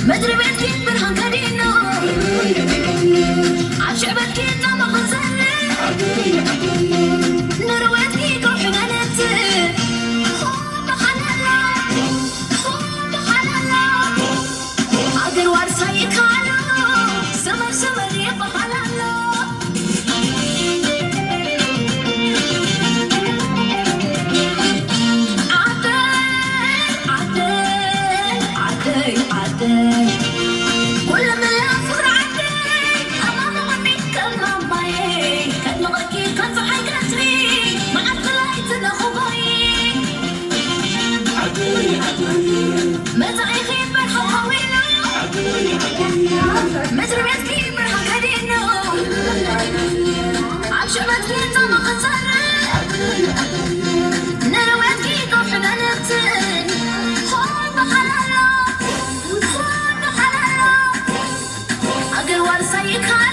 مدري بيتكي برهان كرينو عشبتكي طعم خنزلي نرويتكي قرحنا نتي خوب حلالا خوب حلالا عقر وارساي كالو سمر سمر يبا حلالا كل ما يفر عدي أمام غني كلمة باي كلمة غكي كان في حياتي ما عطلعت نخباي متى يخيب برحوينا متى يبكي برحكرينا عشبت كيتا ما خسر نرويتكي قفنا نبتن خوب حلالا خوب حلالا أقل ورساي كان